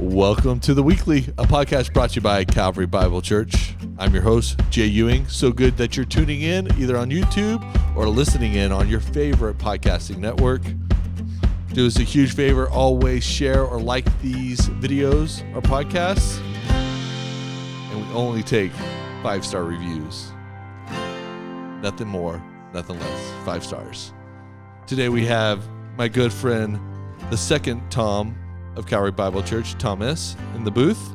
Welcome to The Weekly, a podcast brought to you by Calvary Bible Church. I'm your host, Jay Ewing. So good that you're tuning in either on YouTube or listening in on your favorite podcasting network. Do us a huge favor, always share or like these videos or podcasts. And we only take 5-star reviews. Nothing more, nothing less. 5 stars. Today we have my good friend, the second Tom of Calvary Bible Church, Thomas, in the booth.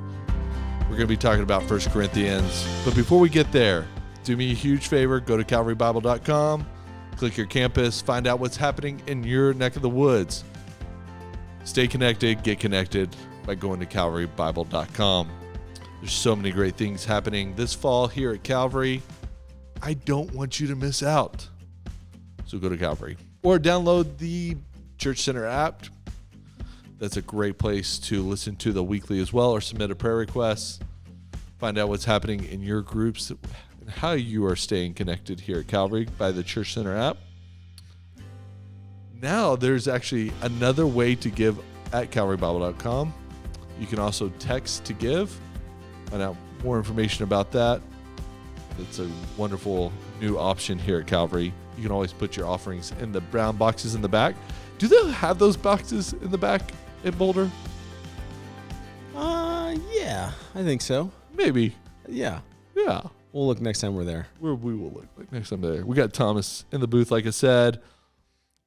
We're going to be talking about 1 Corinthians. But before we get there, do me a huge favor. Go to calvarybible.com, click your campus, find out what's happening in your neck of the woods. Stay connected, get connected by going to calvarybible.com. There's so many great things happening this fall here at Calvary. I don't want you to miss out. So go to Calvary or download the Church Center app. That's a great place to listen to the weekly as well, or submit a prayer request. Find out what's happening in your groups and how you are staying connected here at Calvary by the Church Center app. Now there's actually another way to give at calvarybible.com. You can also text to give. Find out more information about that. It's a wonderful new option here at Calvary. You can always put your offerings in the brown boxes in the back. Do they have those boxes in the back in Boulder? Yeah, I think so. Maybe. Yeah. Yeah. We'll look next time we're there. We will look like next time there. We got Thomas in the booth, like I said.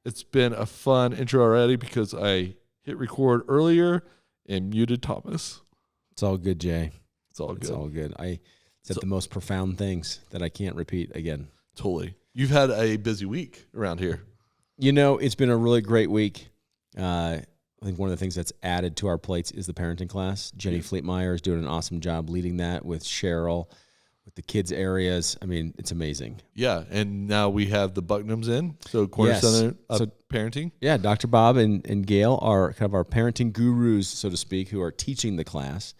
It's been a fun intro already because I hit record earlier and muted Thomas. It's all good, Jay. It's all good. It's all good. I said the most profound things that I can't repeat again. Totally. You've had a busy week around here. You know, it's been a really great week. I think one of the things that's added to our plates is the parenting class. Jenny Fleetmeyer is doing an awesome job leading that with Cheryl, with the kids' areas. I mean, it's amazing. Yeah, and now we have the Bucknams in, so cornerstone of parenting. Yeah, Dr. Bob and Gail are kind of our parenting gurus, so to speak, who are teaching the class.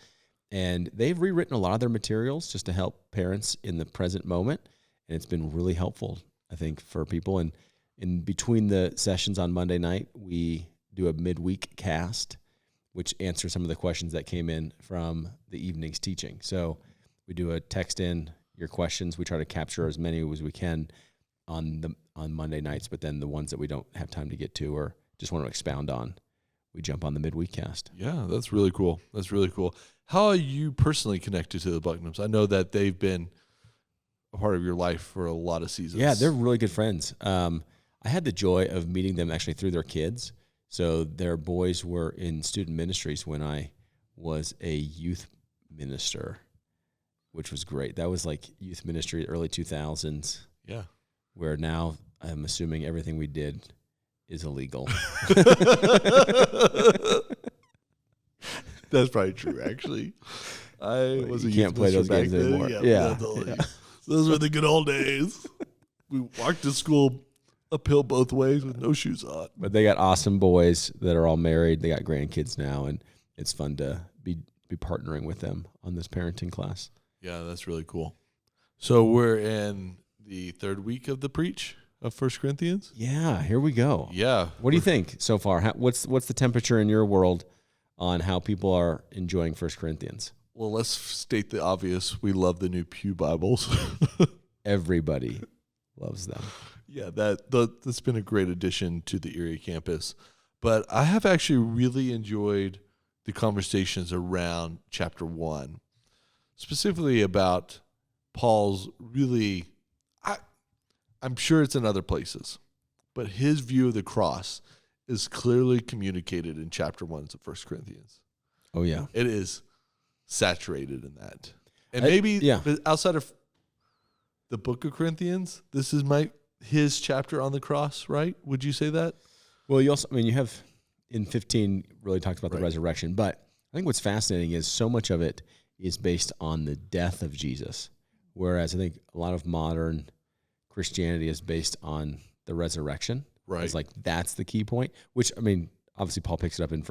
And they've rewritten a lot of their materials just to help parents in the present moment. And it's been really helpful, I think, for people. And in between the sessions on Monday night, we do a midweek cast, which answers some of the questions that came in from the evening's teaching. So we do a text in your questions. We try to capture as many as we can on Monday nights, but then the ones that we don't have time to get to or just want to expound on, we jump on the midweek cast. Yeah, that's really cool. That's really cool. How are you personally connected to the Bucknams? I know that they've been a part of your life for a lot of seasons. Yeah, they're really good friends. I had the joy of meeting them actually through their kids. So their boys were in student ministries when I was a youth minister, which was great. That was like youth ministry, early 2000s. Yeah. Where now I'm assuming everything we did is illegal. That's probably true, actually. I was a youth can't play those games anymore. Yeah. Those were the good old days. We walked to school uphill both ways with no shoes on. But they got awesome boys that are all married. They got grandkids now, and it's fun to be partnering with them on this parenting class. Yeah, that's really cool. So we're in the third week of the preach of 1 Corinthians. Yeah, here we go. Yeah. What do you think so far? What's the temperature in your world on how people are enjoying 1 Corinthians? Well, let's state the obvious. We love the new Pew Bibles. Everybody loves them. Yeah, that's been a great addition to the Erie campus. But I have actually really enjoyed the conversations around chapter 1, specifically about Paul's really, I'm sure it's in other places, but his view of the cross is clearly communicated in chapter 1 of 1 Corinthians. Oh, yeah. It is saturated in that. And maybe outside of the book of Corinthians, this is his chapter on the cross, right? Would you say that? Well, you have in 15 really talks about the resurrection, but I think what's fascinating is so much of it is based on the death of Jesus, whereas I think a lot of modern Christianity is based on the resurrection. Right. It's like that's the key point, which, I mean, obviously Paul picks it up in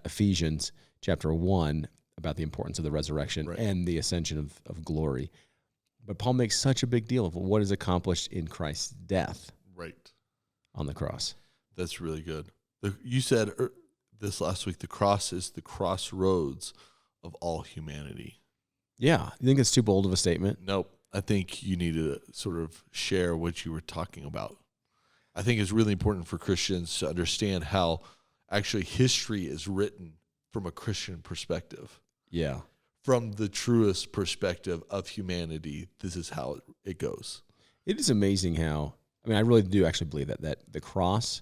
Ephesians chapter 1 about the importance of the resurrection and the ascension of glory. But Paul makes such a big deal of what is accomplished in Christ's death on the cross. That's really good. You said this last week, the cross is the crossroads of all humanity. Yeah. You think it's too bold of a statement? Nope. I think you need to sort of share what you were talking about. I think it's really important for Christians to understand how actually history is written from a Christian perspective. Yeah. From the truest perspective of humanity, this is how it goes. It is amazing how, I mean, I really do actually believe that the cross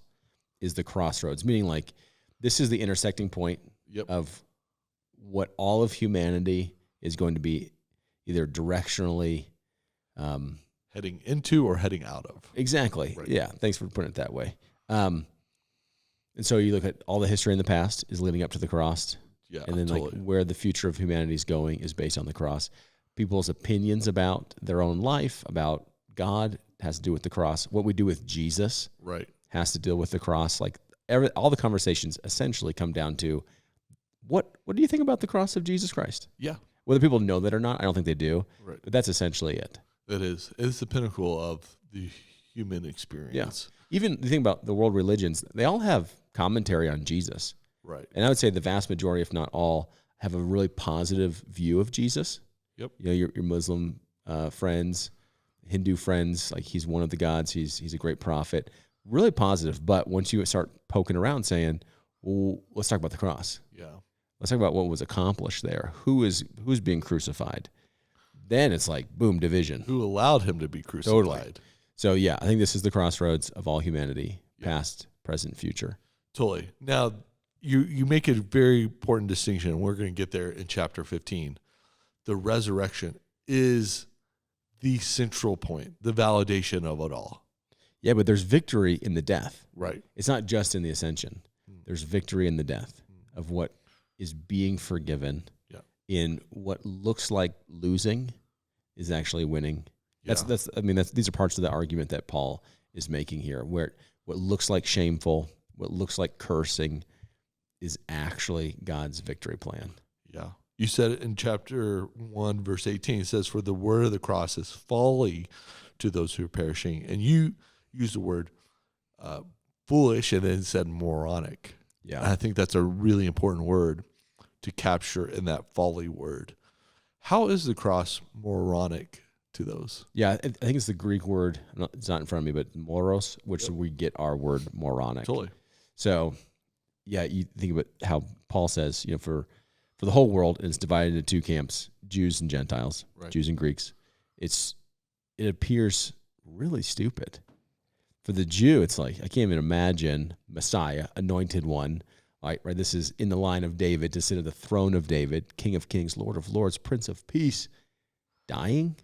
is the crossroads, meaning like this is the intersecting point of what all of humanity is going to be either directionally heading into or heading out of. Exactly. Right. Yeah. Thanks for putting it that way. And so you look at all the history in the past is leading up to the cross. Yeah. And then like where the future of humanity is going is based on the cross. People's opinions about their own life, about God, has to do with the cross. What we do with Jesus has to deal with the cross. Like all the conversations essentially come down to what do you think about the cross of Jesus Christ? Yeah. Whether people know that or not, I don't think they do. Right. But that's essentially it. It is. It's the pinnacle of the human experience. Yeah. Even the thing about the world religions, they all have commentary on Jesus. Right. And I would say the vast majority, if not all, have a really positive view of Jesus. Yep. You know, your Muslim friends, Hindu friends, like he's one of the gods. He's a great prophet. Really positive. But once you start poking around saying, well, let's talk about the cross. Yeah. Let's talk about what was accomplished there. Who's being crucified? Then it's like, boom, division. Who allowed him to be crucified? Totally. So, yeah, I think this is the crossroads of all humanity, past, present, future. Totally. Now, you make a very important distinction, and we're going to get there in chapter 15. The resurrection is the central point, the validation of it all. Yeah, but there's victory in the death. Right. It's not just in the ascension. There's victory in the death of what is being forgiven in what looks like losing is actually winning. Yeah. These are parts of the argument that Paul is making here, where what looks like shameful, what looks like cursing is actually God's victory plan. Yeah. You said it in chapter 1, verse 18. It says, for the word of the cross is folly to those who are perishing. And you used the word foolish and then said moronic. Yeah. And I think that's a really important word to capture in that folly word. How is the cross moronic to those? Yeah, I think it's the Greek word, it's not in front of me, but moros, which we get our word moronic. Totally. So, yeah, you think about how Paul says, you know, for the whole world, it's divided into two camps, Jews and Gentiles, Jews and Greeks. It appears really stupid. For the Jew, it's like, I can't even imagine Messiah, anointed one, right? This is in the line of David to sit at the throne of David, King of Kings, Lord of Lords, Prince of Peace, dying.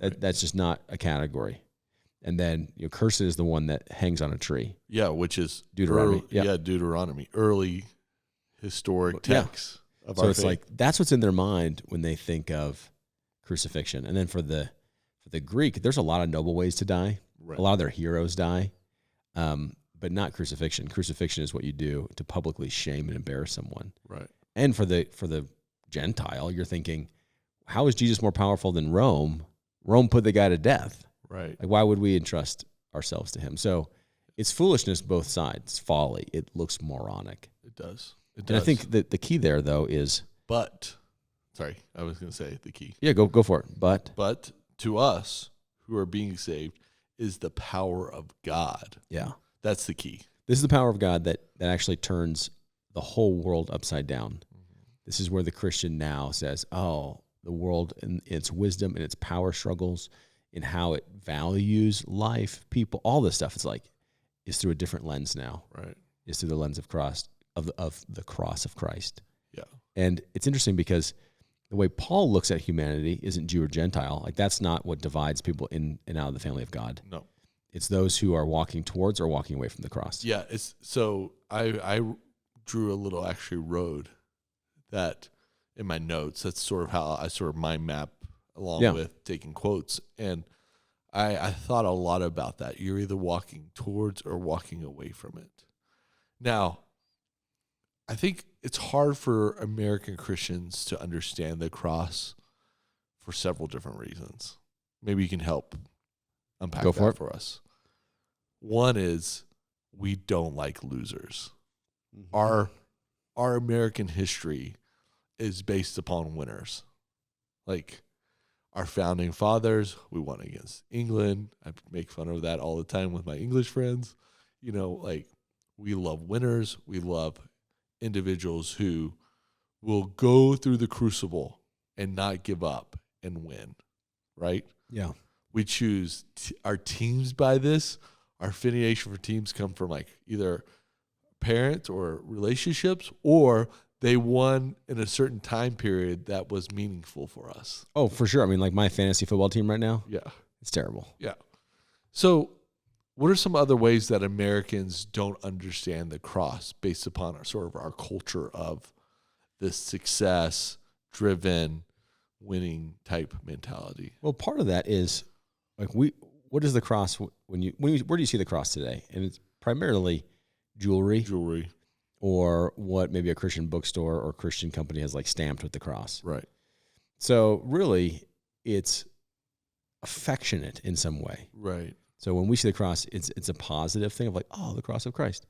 Right. That's just not a category. And then, you know, cursed is the one that hangs on a tree. Yeah, which is Deuteronomy. Deuteronomy, early historic text of our faith. So it's like that's what's in their mind when they think of crucifixion. And then for the Greek, there's a lot of noble ways to die. Right. A lot of their heroes die, but not crucifixion. Crucifixion is what you do to publicly shame and embarrass someone. Right. And for the Gentile, you're thinking, how is Jesus more powerful than Rome? Rome put the guy to death. Right. Like, why would we entrust ourselves to him? So it's foolishness both sides. It's folly. It looks moronic. It does. And I think that the key there, though, is... Sorry, I was going to say the key. Yeah, go for it. But to us who are being saved is the power of God. Yeah. That's the key. This is the power of God that actually turns the whole world upside down. Mm-hmm. This is where the Christian now says, oh, the world and its wisdom and its power struggles and how it values life, people, all this stuff. It's like, it's through a different lens now. Right. It's through the lens of cross, of the cross of Christ. Yeah. And it's interesting because the way Paul looks at humanity isn't Jew or Gentile. Like, that's not what divides people in and out of the family of God. No. It's those who are walking towards or walking away from the cross. Yeah. So I drew a little actually road that in my notes. That's sort of how I sort of mind map along with taking quotes. And I thought a lot about that. You're either walking towards or walking away from it. Now, I think it's hard for American Christians to understand the cross for several different reasons. Maybe you can help unpack that for us. One is we don't like losers. Mm-hmm. our American history is based upon winners. Like our founding fathers, we won against England. I make fun of that all the time with my English friends. You know, like we love winners. We love individuals who will go through the crucible and not give up and win, right? Yeah. We choose our teams by this. Our affiliation for teams come from like either parents or relationships, or they won in a certain time period that was meaningful for us. Oh, for sure. I mean, like my fantasy football team right now, Yeah. it's terrible. Yeah. So what are some other ways that Americans don't understand the cross based upon our culture of this success-driven, winning type mentality? Well, part of that is like what is the cross where do you see the cross today? And it's primarily jewelry, or what maybe a Christian bookstore or Christian company has like stamped with the cross. Right. So really, it's affectionate in some way. Right. So when we see the cross, it's a positive thing of like, oh, the cross of Christ.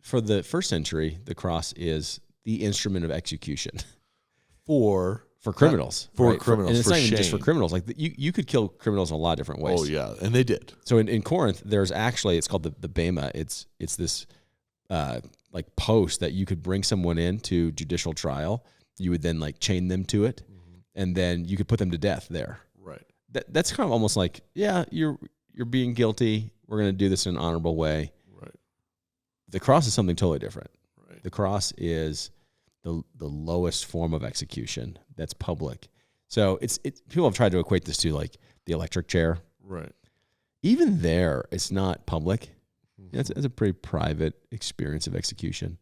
For the first century, the cross is the instrument of execution For criminals. For criminals, and it's for not even just for shame. criminals. Like you could kill criminals in a lot of different ways. Oh, yeah. And they did. So in Corinth, there's actually, it's called the bema. It's this like post that you could bring someone in to judicial trial. You would then like chain them to it, and then you could put them to death there. Right. That's kind of almost like, yeah, you're being guilty. We're going to do this in an honorable way. Right. The cross is something totally different. Right. The cross is the lowest form of execution that's public. So it's people have tried to equate this to like the electric chair. Right. Even there, it's not public. It's a pretty private experience of execution.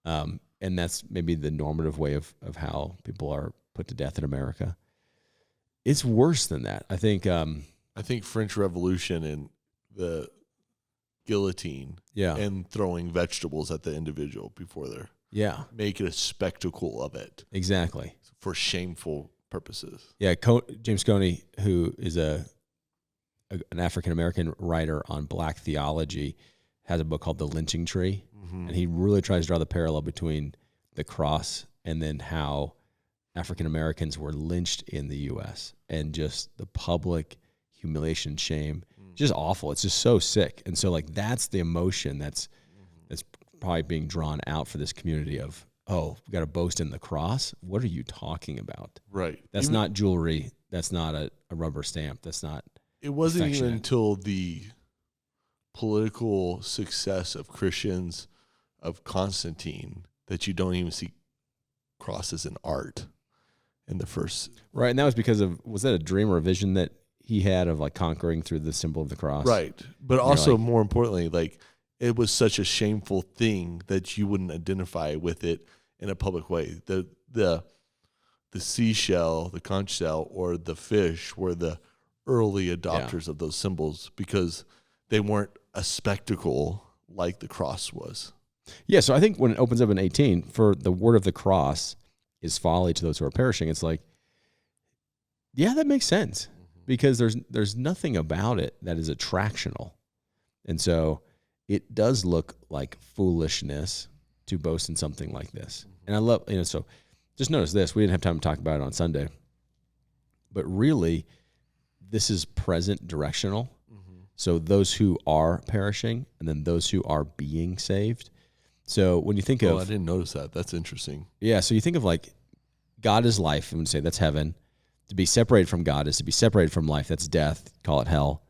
And that's maybe the normative way of how people are put to death in America. It's worse than that. I think French Revolution and the guillotine and throwing vegetables at the individual before they're make it a spectacle of it. Exactly. For shameful purposes. Yeah, James Coney, who is an African-American writer on black theology, has a book called The Lynching Tree, and he really tries to draw the parallel between the cross and then how African-Americans were lynched in the U.S. and just the public humiliation, shame, just awful. It's just so sick. And so like that's the emotion that's probably being drawn out for this community of, oh, we got to boast in the cross. What are you talking about? Right. That's not jewelry. That's not a rubber stamp. That's not. It wasn't even affectionate. until the political success of Christians of Constantine that you don't even see crosses in art in the first. Right. And that was because was that a dream or a vision that he had of like conquering through the symbol of the cross? Right. But also like, more importantly, like it was such a shameful thing that you wouldn't identify with it in a public way. The seashell, the conch shell, or the fish were the early adopters of those symbols because they weren't a spectacle like the cross was. Yeah, so I think when it opens up in 18, for the word of the cross is folly to those who are perishing, it's like, yeah, that makes sense because there's nothing about it that is attractional. And so it does look like foolishness to boast in something like this. And I love, so just notice this. We didn't have time to talk about it on Sunday. But really, this is present directional. So those who are perishing and then those who are being saved. So when you think of... I didn't notice that. That's interesting. Yeah, so you think of like God is life, and we say that's heaven. To be separated from God is to be separated from life. That's death. Call it hell.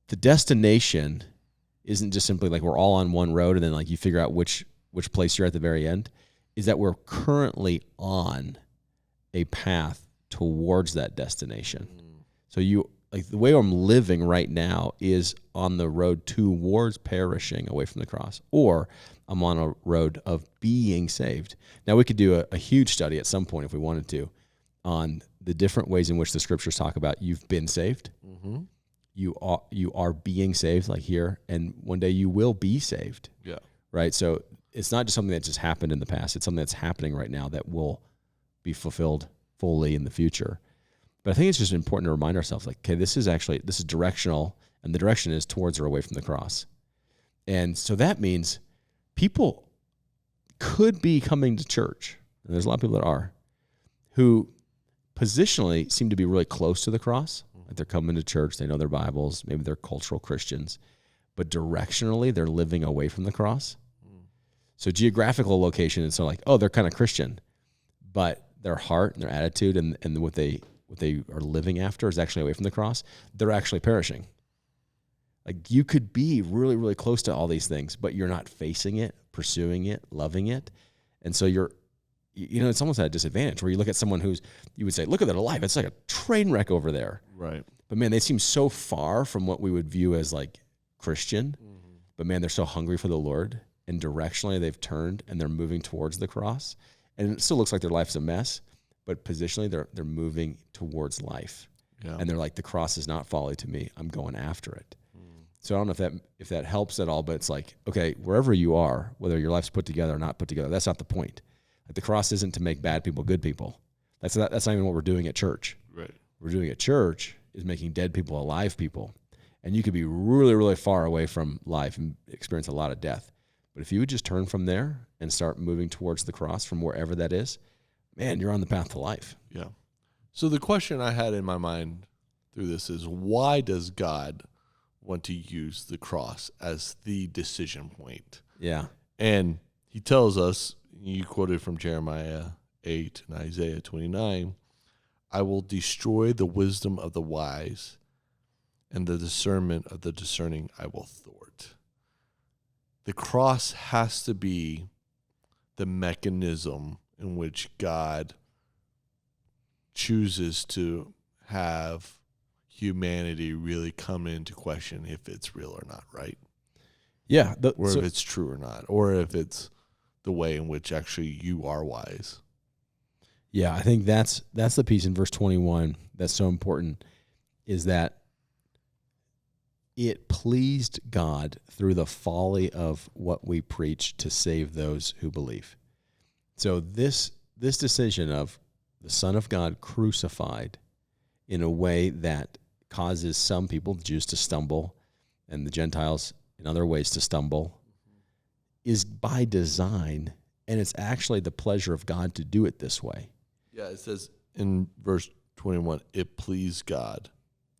The destination isn't just simply like we're all on one road and then like you figure out which place you're at the very end. Is that we're currently on a path towards that destination. So like the way I'm living right now is on the road towards perishing away from the cross, or I'm on a road of being saved. Now we could do a huge study at some point if we wanted to on the different ways in which the scriptures talk about you've been saved. You are being saved, like here, and one day you will be saved. Yeah. Right. So it's not just something that just happened in the past. It's something that's happening right now that will be fulfilled fully in the future. But I think it's just important to remind ourselves, like, okay, this is directional, and the direction is towards or away from the cross. And so that means people could be coming to church, and there's a lot of people that are, who positionally seem to be really close to the cross. Like they're coming to church, they know their Bibles, maybe they're cultural Christians, but directionally they're living away from the cross. So geographical location, it's sort of like, oh, they're kind of Christian, but their heart and their attitude and what they are living after is actually away from the cross. They're actually perishing. Like you could be really, really close to all these things, but you're not facing it, pursuing it, loving it. And so it's almost at a disadvantage where you look at someone you would say, look at their life. It's like a train wreck over there. Right. But man, they seem so far from what we would view as like Christian, but man, they're so hungry for the Lord, and directionally they've turned and they're moving towards the cross. And it still looks like their life's a mess, but positionally they're moving towards life. Yeah. And they're like, the cross is not folly to me. I'm going after it. So I don't know if that helps at all, but it's like, okay, wherever you are, whether your life's put together or not put together, that's not the point. Like the cross isn't to make bad people good people. That's not even what we're doing at church. Right. What we're doing at church is making dead people alive people. And you could be really, really far away from life and experience a lot of death. But if you would just turn from there and start moving towards the cross from wherever that is, man, you're on the path to life. Yeah. So the question I had in my mind through this is, why does God want to use the cross as the decision point? Yeah. And he tells us, you quoted from Jeremiah 8 and Isaiah 29, I will destroy the wisdom of the wise, and the discernment of the discerning I will thwart. The cross has to be the mechanism in which God chooses to have humanity really come into question if it's real or not, right? Yeah. Or if it's true or not, or if it's the way in which actually you are wise. Yeah, I think that's the piece in verse 21 that's so important, is that it pleased God through the folly of what we preach to save those who believe. So this decision of the Son of God crucified in a way that causes some people, the Jews, to stumble and the Gentiles in other ways to stumble, is by design, and it's actually the pleasure of God to do it this way. Yeah, it says in verse 21, it pleased God.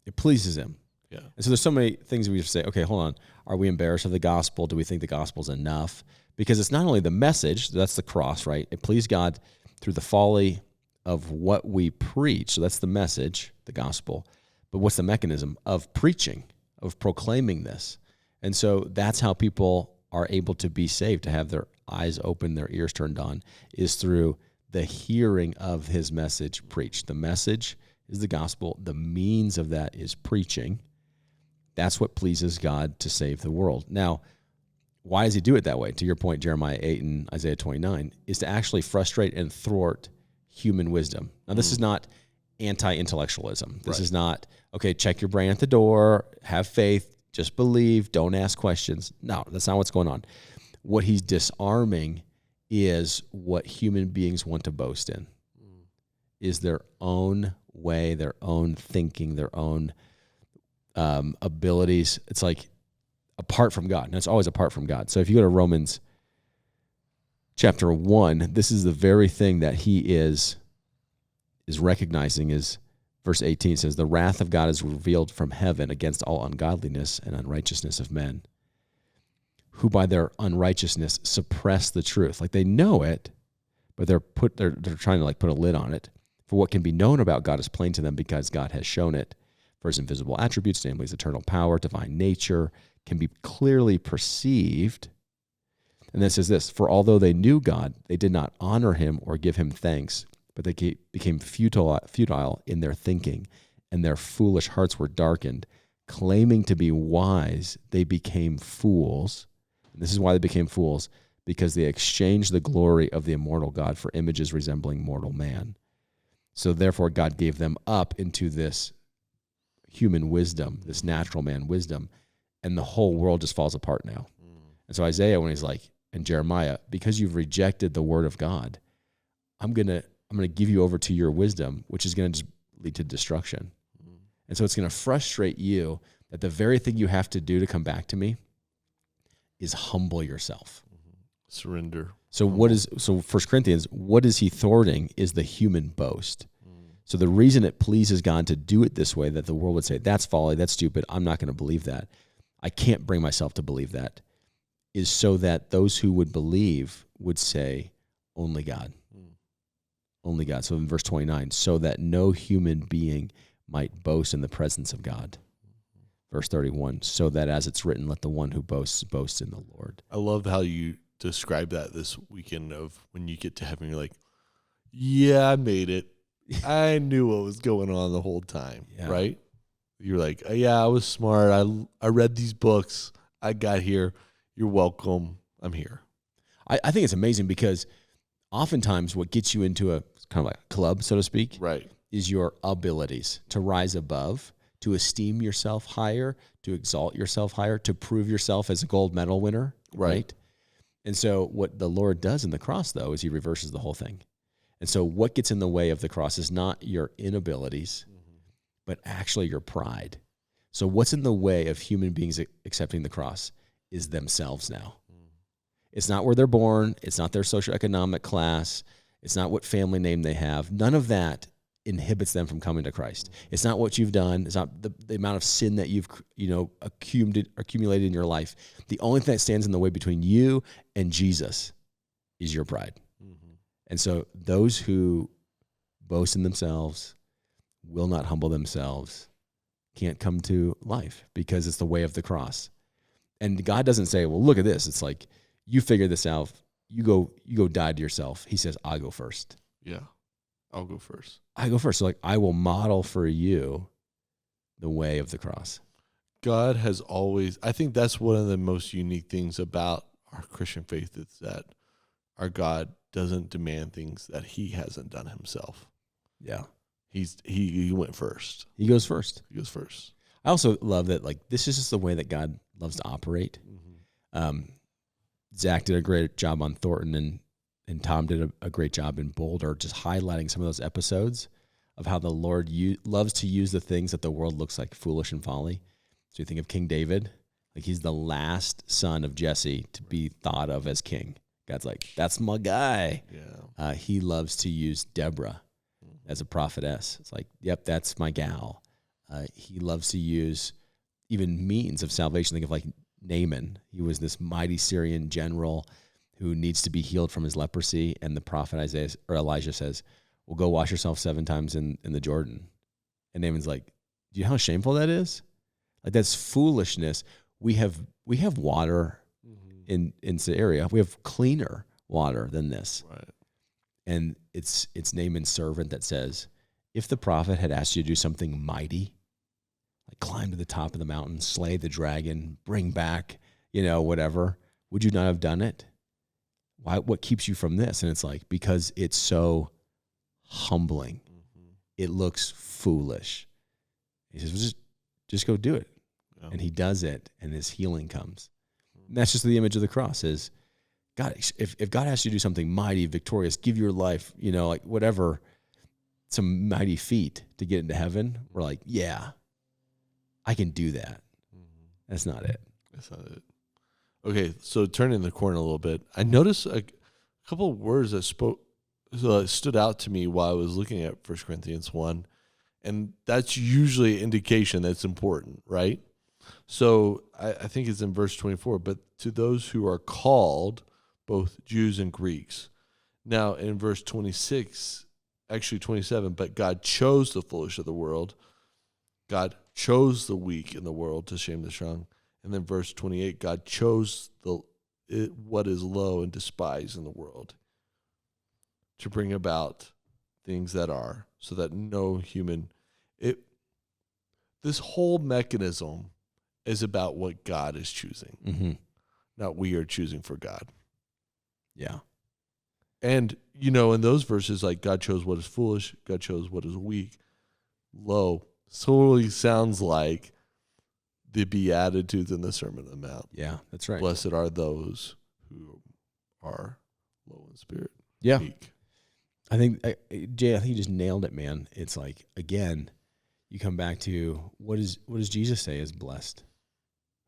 It pleases him. Yeah. And so there's so many things we say, okay, hold on. Are we embarrassed of the gospel? Do we think the gospel's enough? Because it's not only the message, that's the cross, right? It pleased God through the folly of what we preach. So that's the message, the gospel. But what's the mechanism of preaching, of proclaiming this? And so that's how people are able to be saved, to have their eyes open, their ears turned on, is through the hearing of his message preached. The message is the gospel. The means of that is preaching. That's what pleases God to save the world. Now, why does he do it that way? To your point, Jeremiah 8 and Isaiah 29, is to actually frustrate and thwart human wisdom. Now, this is not anti-intellectualism. This is not, okay, check your brain at the door, have faith, just believe, don't ask questions. No, that's not what's going on. What he's disarming is what human beings want to boast in, is their own way, their own thinking, their own abilities. It's like apart from God, and it's always apart from God. So if you go to Romans chapter 1, this is the very thing that he is recognizing. Is verse 18 says, the wrath of God is revealed from heaven against all ungodliness and unrighteousness of men, who by their unrighteousness suppress the truth. Like they know it, but they're trying to like put a lid on it. For what can be known about God is plain to them because God has shown it. For his invisible attributes, namely his eternal power, divine nature, can be clearly perceived. And then it says this, for although they knew God, they did not honor him or give him thanks, but they became futile in their thinking, and their foolish hearts were darkened. Claiming to be wise, they became fools. And this is why they became fools, because they exchanged the glory of the immortal God for images resembling mortal man. So therefore God gave them up into this human wisdom, this natural man wisdom, and the whole world just falls apart now. And so Isaiah, when he's like, and Jeremiah, because you've rejected the word of God, I'm gonna give you over to your wisdom, which is gonna just lead to destruction. And so it's gonna frustrate you that the very thing you have to do to come back to me is humble yourself. Surrender. So 1 Corinthians, what is he thwarting is the human boast. So the reason it pleases God to do it this way, that the world would say, that's folly, that's stupid, I'm not going to believe that, I can't bring myself to believe that, is so that those who would believe would say, only God. Only God. So in verse 29, so that no human being might boast in the presence of God. Verse 31, so that as it's written, let the one who boasts, boast in the Lord. I love how you describe that this weekend of when you get to heaven, you're like, yeah, I made it. I knew what was going on the whole time, right? You're like, yeah, I was smart. I read these books. I got here. You're welcome. I'm here. I think it's amazing because oftentimes what gets you into a kind of like a club, so to speak, right, is your abilities to rise above, to esteem yourself higher, to exalt yourself higher, to prove yourself as a gold medal winner, right? And so what the Lord does in the cross, though, is he reverses the whole thing. And so what gets in the way of the cross is not your inabilities, but actually your pride. So what's in the way of human beings accepting the cross is themselves now. It's not where they're born. It's not their socioeconomic class. It's not what family name they have. None of that inhibits them from coming to Christ. It's not what you've done. It's not the amount of sin that you've accumulated in your life. The only thing that stands in the way between you and Jesus is your pride. And so those who boast in themselves, will not humble themselves, can't come to life because it's the way of the cross. And God doesn't say, well, look at this. It's like, you figure this out. You go die to yourself. He says, I'll go first. Yeah, I'll go first. I go first. So like, I will model for you the way of the cross. God has always, I think that's one of the most unique things about our Christian faith is that our God doesn't demand things that he hasn't done himself. Yeah. He went first. He goes first. He goes first. I also love that, like, this is just the way that God loves to operate. Zach did a great job on Thornton, and Tom did a great job in Boulder, just highlighting some of those episodes of how the Lord loves to use the things that the world looks like foolish and folly. So you think of King David, like he's the last son of Jesse to be thought of as king. God's like, that's my guy. Yeah. He loves to use Deborah as a prophetess. It's like, yep, that's my gal. He loves to use even means of salvation. Think of like Naaman. He was this mighty Syrian general who needs to be healed from his leprosy. And the prophet Elijah says, well, go wash yourself 7 times in the Jordan. And Naaman's like, do you know how shameful that is? Like, that's foolishness. We have water in Erie. We have cleaner water than this. Right. And it's Naaman's servant that says, if the prophet had asked you to do something mighty, like climb to the top of the mountain, slay the dragon, bring back, whatever, would you not have done it? Why? What keeps you from this? And it's like, because it's so humbling. It looks foolish. He says, well, just go do it. Yeah. And he does it, and his healing comes. And that's just the image of the cross is, God, if God asks you to do something mighty, victorious, give your life, like whatever, some mighty feat to get into heaven, we're like, yeah, I can do that. That's not it. That's not it. Okay, so turning the corner a little bit, I noticed a couple of words that stood out to me while I was looking at 1 Corinthians 1, and that's usually an indication that's important, right? So I think it's in verse 24, but to those who are called, both Jews and Greeks. Now in verse 26, actually 27, but God chose the foolish of the world. God chose the weak in the world to shame the strong. And then verse 28, God chose what is low and despised in the world to bring about things that are, so that no human, this whole mechanism is about what God is choosing, not we are choosing for God. Yeah. And, in those verses, like God chose what is foolish, God chose what is weak, low, totally sounds like the Beatitudes in the Sermon on the Mount. Yeah, that's right. Blessed are those who are low in spirit. Yeah. Weak. I think, Jay, you just nailed it, man. It's like, again, you come back to what does Jesus say is blessed?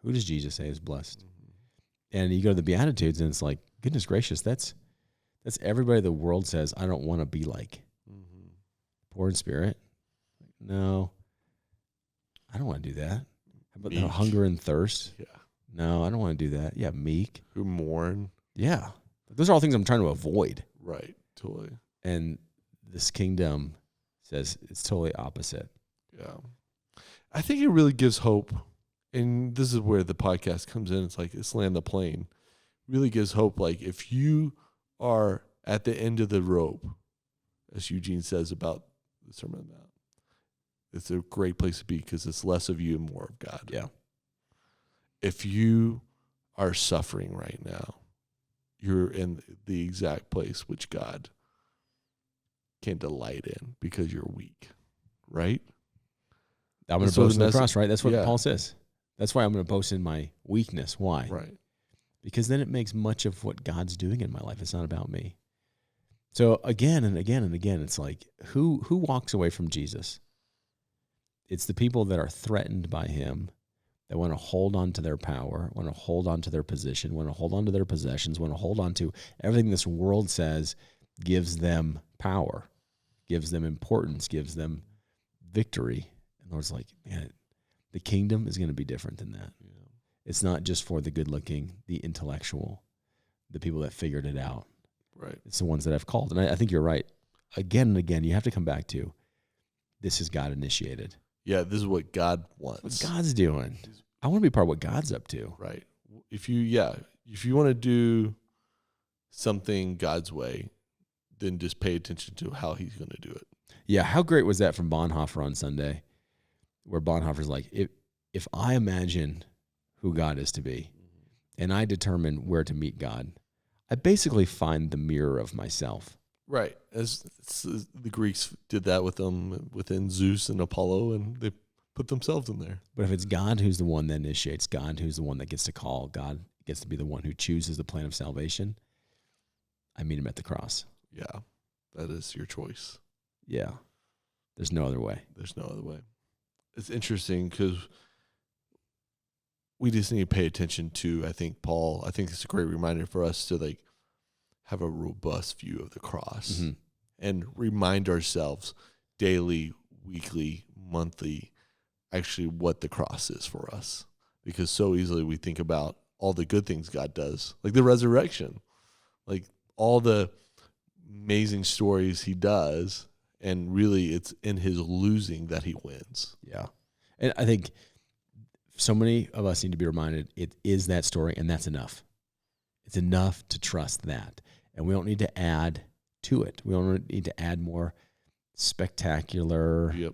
Who does Jesus say is blessed? And you go to the Beatitudes, and it's like, goodness gracious, that's That's everybody the world says, I don't want to be like. Mm-hmm. Poor in spirit. No, I don't want to do that. How about Meek. hunger and thirst? Yeah. No, I don't want to do that. Yeah, meek. Who mourn. Yeah. Those are all things I'm trying to avoid. Right. Totally. And this kingdom says it's totally opposite. Yeah. I think it really gives hope. And this is where the podcast comes in. It's like, it's land the plane. Really gives hope. Like, if you are at the end of the rope, as Eugene says about the Sermon on the Mount, it's a great place to be because it's less of you and more of God. Yeah. If you are suffering right now, you're in the exact place which God can delight in because you're weak, right? I'm going to boast in the cross, right? That's what Paul says. That's why I'm going to boast in my weakness. Why? Right. Because then it makes much of what God's doing in my life. It's not about me. So again and again and again, it's like, who walks away from Jesus? It's the people that are threatened by him, that want to hold on to their power, want to hold on to their position, want to hold on to their possessions, want to hold on to everything this world says gives them power, gives them importance, gives them victory. And the Lord's like, man, the kingdom is going to be different than that. Yeah. It's not just for the good-looking, the intellectual, the people that figured it out. Right. It's the ones that I've called. And I think you're right. Again and again, you have to come back to, this is God initiated. Yeah, this is what God wants. What God's doing. I want to be part of what God's up to. Right. If you want to do something God's way, then just pay attention to how he's going to do it. Yeah, how great was that from Bonhoeffer on Sunday, where Bonhoeffer's like, if I imagine who God is to be, and I determine where to meet God, I basically find the mirror of myself. Right. As the Greeks did that with them within Zeus and Apollo, and they put themselves in there. But if it's God who's the one that initiates, God who's the one that gets to call, God gets to be the one who chooses the plan of salvation, I meet him at the cross. Yeah, that is your choice. Yeah. There's no other way. There's no other way. It's interesting because we just need to pay attention to, I think it's a great reminder for us to have a robust view of the cross and remind ourselves daily, weekly, monthly, actually what the cross is for us. Because so easily we think about all the good things God does, like the resurrection, like all the amazing stories he does, and really it's in his losing that he wins. Yeah. And I think so many of us need to be reminded it is that story, and that's enough. It's enough to trust that. And we don't need to add to it. We don't need to add more spectacular, I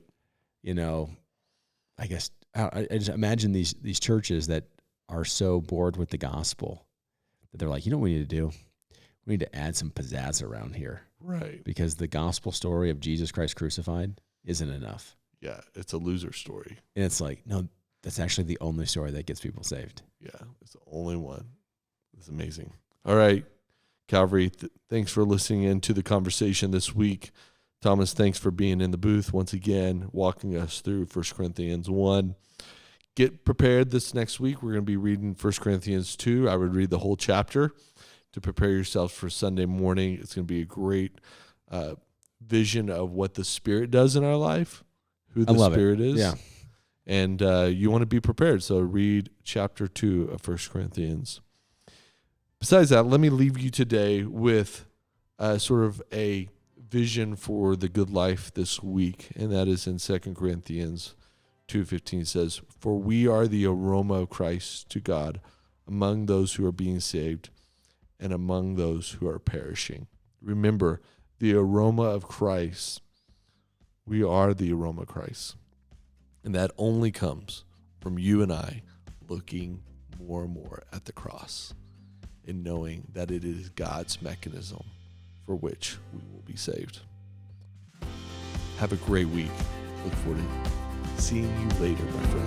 guess, I just imagine these churches that are so bored with the gospel that they're like, you know what we need to do? We need to add some pizzazz around here. Right. Because the gospel story of Jesus Christ crucified isn't enough. Yeah, it's a loser story. And it's like, no, that's actually the only story that gets people saved. Yeah, it's the only one. It's amazing. All right, Calvary, thanks for listening in to the conversation this week. Thomas, thanks for being in the booth once again, walking us through 1 Corinthians 1. Get prepared this next week. We're going to be reading 1 Corinthians 2. I would read the whole chapter to prepare yourselves for Sunday morning. It's going to be a great vision of what the Spirit does in our life, who the Spirit is. Yeah. And you want to be prepared. So read chapter 2 of 1 Corinthians. Besides that, let me leave you today with sort of a vision for the good life this week. And that is in 2 Corinthians 2:15 says, "For we are the aroma of Christ to God among those who are being saved and among those who are perishing." Remember, the aroma of Christ. We are the aroma of Christ. And that only comes from you and I looking more and more at the cross and knowing that it is God's mechanism for which we will be saved. Have a great week. Look forward to seeing you later, my friend.